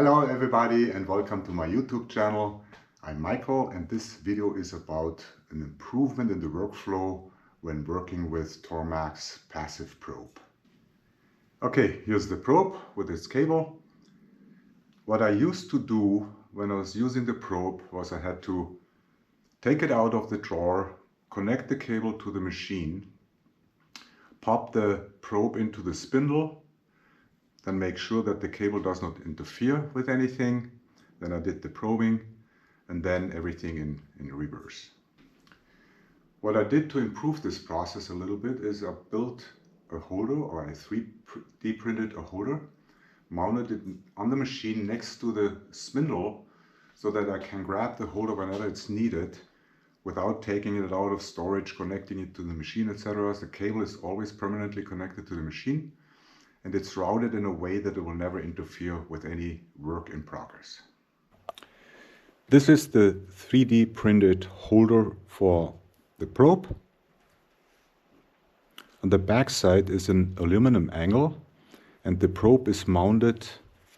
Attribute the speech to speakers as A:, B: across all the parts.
A: Hello everybody and welcome to my YouTube channel. I'm Michael and this video is about an improvement in the workflow when working with Tormach's passive probe. Okay, here's the probe with its cable. What I used to do when I was using the probe was I had to take it out of the drawer, connect the cable to the machine, pop the probe into the spindle, then make sure that the cable does not interfere with anything. Then I did the probing and then everything in reverse. What I did to improve this process a little bit is I built a holder, or I 3D printed a holder, mounted it on the machine next to the spindle so that I can grab the holder whenever it's needed without taking it out of storage, connecting it to the machine, etc. The cable is always permanently connected to the machine, and it's routed in a way that it will never interfere with any work in progress. This is the 3D printed holder for the probe. On the back side is an aluminum angle, and the probe is mounted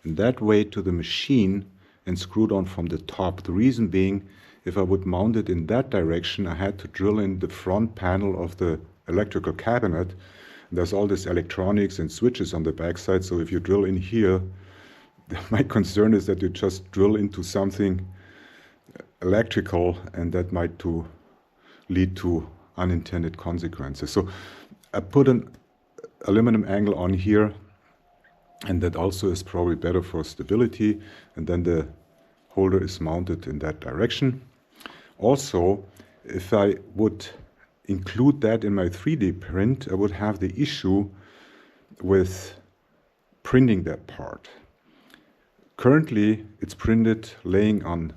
A: in that way to the machine and screwed on from the top. The reason being, if I would mount it in that direction, I had to drill in the front panel of the electrical cabinet. There's all this electronics and switches on the backside, so if you drill in here, my concern is that you just drill into something electrical and that might lead to unintended consequences. So I put an aluminum angle on here, and that also is probably better for stability, and then the holder is mounted in that direction. Also, if I would include that in my 3D print, I would have the issue with printing that part. Currently, it's printed laying on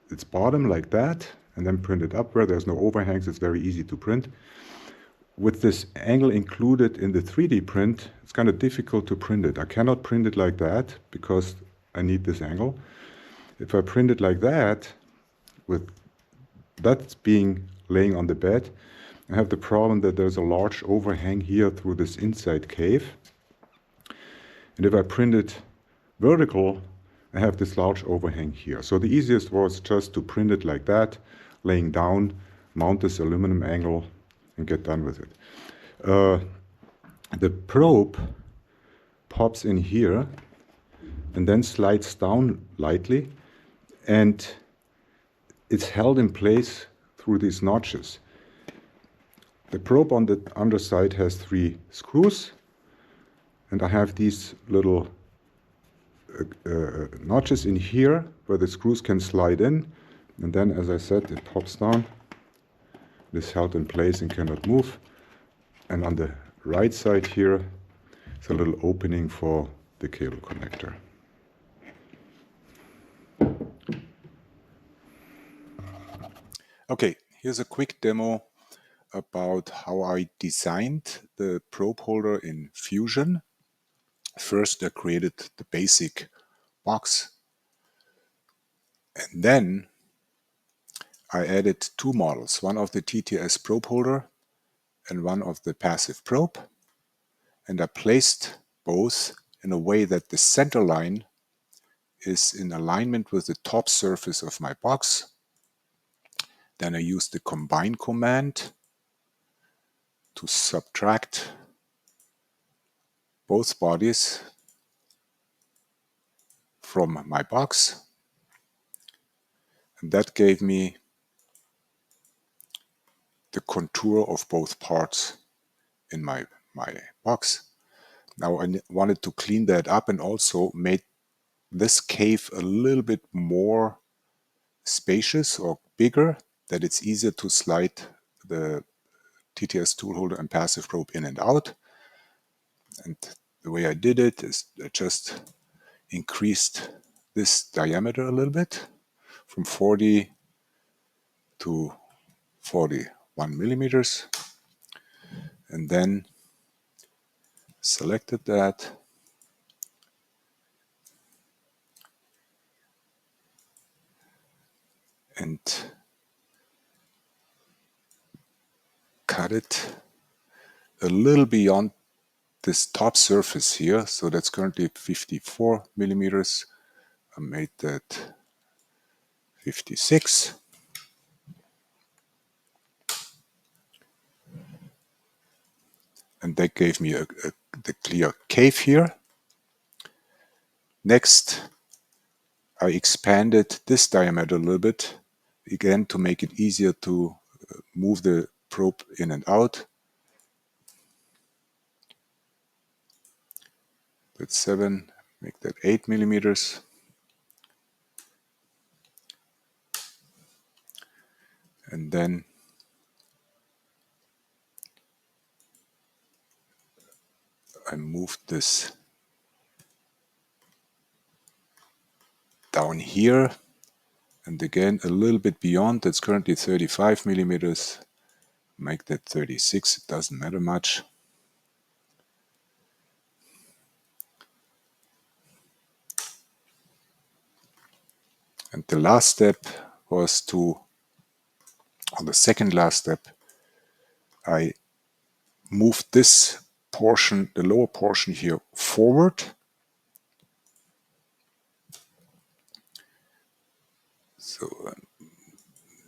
A: its bottom like that, and then printed upward. There's no overhangs, it's very easy to print. With this angle included in the 3D print, it's kind of difficult to print it. I cannot print it like that because I need this angle. If I print it like that, with that being laying on the bed, I have the problem that there's a large overhang here through this inside cave. And if I print it vertical, I have this large overhang here. So the easiest was just to print it like that, laying down, mount this aluminum angle, and get done with it. The probe pops in here and then slides down lightly, and it's held in place through these notches. The probe on the underside has 3 screws, and I have these little notches in here where the screws can slide in, and then, as I said, it pops down. It is held in place and cannot move. And on the right side here is a little opening for the cable connector. Okay, here's a quick demo about how I designed the probe holder in Fusion. First, I created the basic box, and then I added 2 models, one of the TTS probe holder and one of the passive probe, and I placed both in a way that the center line is in alignment with the top surface of my box. Then I used the combine command to subtract both bodies from my box, and that gave me the contour of both parts in my box. Now I wanted to clean that up and also made this cave a little bit more spacious or bigger, that it's easier to slide the TTS tool holder and passive probe in and out. And the way I did it is I just increased this diameter a little bit from 40 to 41 millimeters, and then selected that and cut it a little beyond this top surface here. So that's currently 54 millimeters. I made that 56. And that gave me the clear cave here. Next, I expanded this diameter a little bit, again to make it easier to move the probe in and out. That's 7, make that 8 millimeters. And then I moved this down here, and again a little bit beyond. That's currently 35 millimeters. Make that 36, it doesn't matter much. And the last step was to, on the second last step, I moved this portion, the lower portion here, forward. So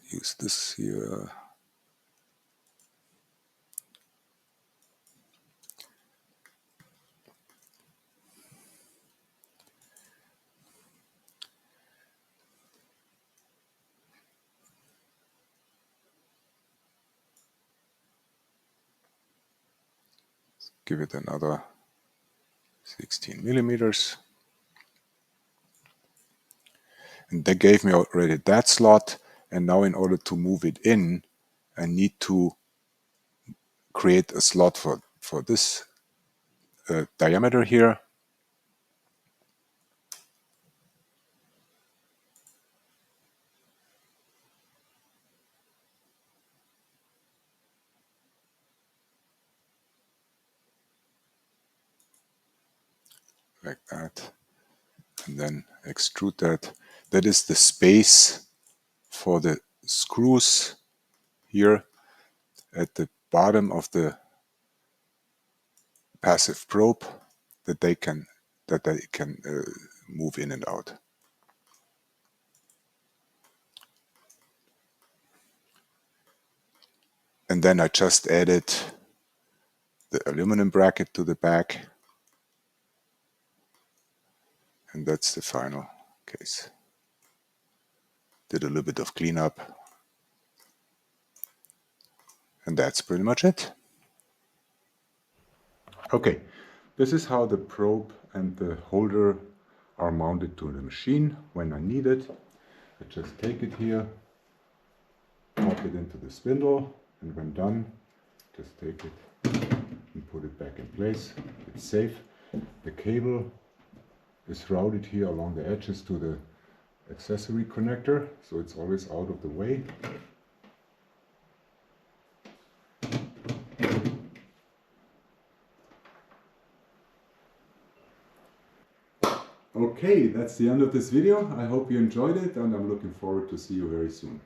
A: use this here. Give it another 16 millimeters. And that gave me already that slot. And now in order to move it in, I need to create a slot for this diameter here. Like that. And then extrude that. That is the space for the screws here at the bottom of the passive probe that they can move in and out. And then I just added the aluminum bracket to the back, and that's the final case. Did a little bit of cleanup, and that's pretty much it. Okay, this is how the probe and the holder are mounted to the machine when I need it. I just take it here, pop it into the spindle, and when done, just take it and put it back in place. It's safe. The cable is routed here along the edges to the accessory connector, so it's always out of the way. Okay, that's the end of this video. I hope you enjoyed it, and I'm looking forward to see you very soon.